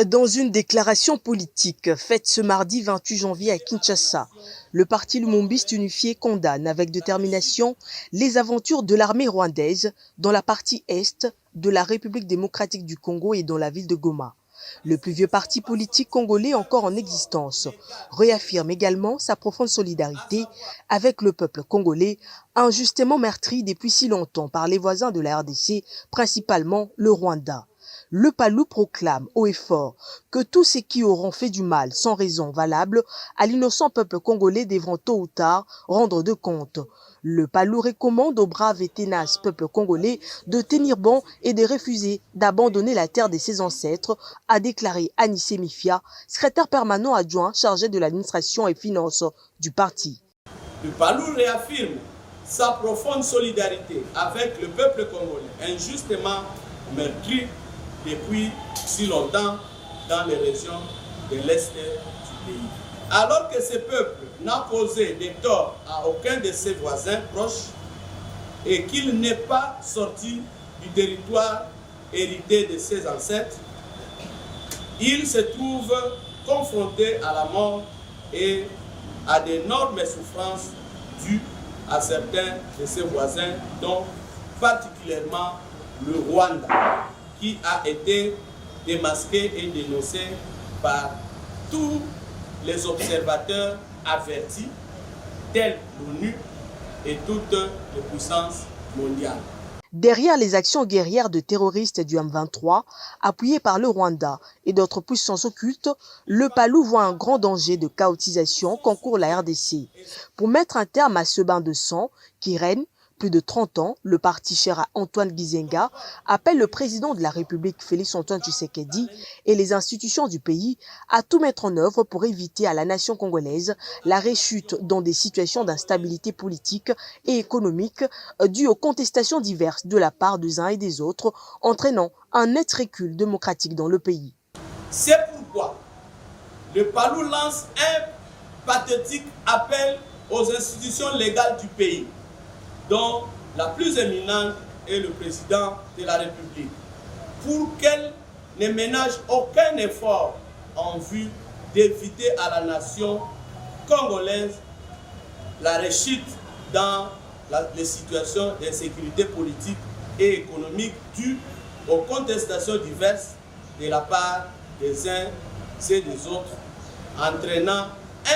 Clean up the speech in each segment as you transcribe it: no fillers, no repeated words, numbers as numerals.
Dans une déclaration politique faite ce mardi 28 janvier à Kinshasa, le parti lumumbiste unifié condamne avec détermination les aventures de l'armée rwandaise dans la partie est de la République démocratique du Congo et dans la ville de Goma. Le plus vieux parti politique congolais encore en existence réaffirme également sa profonde solidarité avec le peuple congolais, injustement meurtri depuis si longtemps par les voisins de la RDC, principalement le Rwanda. Le PALU proclame haut et fort que tous ceux qui auront fait du mal sans raison valable à l'innocent peuple congolais devront tôt ou tard rendre de compte. Le PALU recommande au brave et ténace peuple congolais de tenir bon et de refuser d'abandonner la terre de ses ancêtres, a déclaré Anissé Mifia, secrétaire permanent adjoint chargé de l'administration et finances du parti. Le PALU réaffirme sa profonde solidarité avec le peuple congolais, injustement meurtri depuis si longtemps dans les régions de l'Est du pays. Alors que ce peuple n'a causé de tort à aucun de ses voisins proches et qu'il n'est pas sorti du territoire hérité de ses ancêtres, il se trouve confronté à la mort et à d'énormes souffrances dues à certains de ses voisins, dont particulièrement le Rwanda, qui a été démasqué et dénoncé par tous les observateurs avertis, tels l'ONU et toutes les puissances mondiales. Derrière les actions guerrières de terroristes du M23, appuyées par le Rwanda et d'autres puissances occultes, le PALU voit un grand danger de chaotisation qu'encourt la RDC. Pour mettre un terme à ce bain de sang qui règne plus de 30 ans, le parti cher à Antoine Gizenga appelle le président de la République Félix Antoine Tshisekedi et les institutions du pays à tout mettre en œuvre pour éviter à la nation congolaise la rechute dans des situations d'instabilité politique et économique dues aux contestations diverses de la part des uns et des autres, entraînant un net recul démocratique dans le pays. C'est pourquoi le PALU lance un pathétique appel aux institutions légales du pays, dont la plus éminente est le président de la République, pour qu'elle ne ménage aucun effort en vue d'éviter à la nation congolaise la rechute dans les situations d'insécurité politique et économique dues aux contestations diverses de la part des uns et des autres, entraînant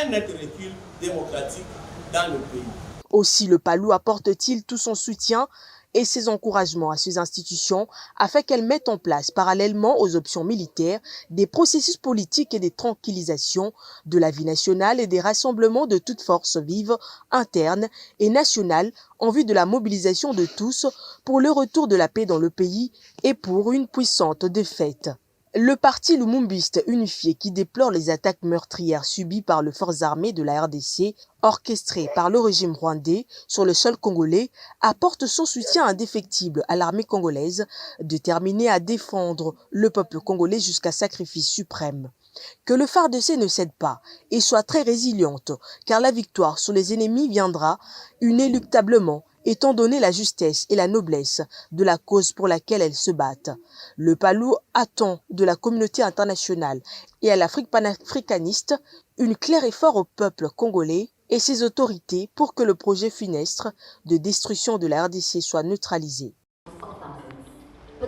un net recul démocratique dans le pays. Aussi, le PALU apporte-t-il tout son soutien et ses encouragements à ces institutions afin qu'elles mettent en place, parallèlement aux options militaires, des processus politiques et des tranquillisations de la vie nationale et des rassemblements de toutes forces vives, internes et nationales, en vue de la mobilisation de tous pour le retour de la paix dans le pays et pour une puissante défaite. Le parti lumumbiste unifié qui déplore les attaques meurtrières subies par les forces armées de la RDC, orchestrées par le régime rwandais sur le sol congolais, apporte son soutien indéfectible à l'armée congolaise, déterminée à défendre le peuple congolais jusqu'à sacrifice suprême. Que le FARDC ne cède pas et soit très résiliente, car la victoire sur les ennemis viendra inéluctablement, étant donné la justesse et la noblesse de la cause pour laquelle elles se battent. Le PALU attend de la communauté internationale et à l'Afrique panafricaniste une clair effort au peuple congolais et ses autorités pour que le projet funeste de destruction de la RDC soit neutralisé.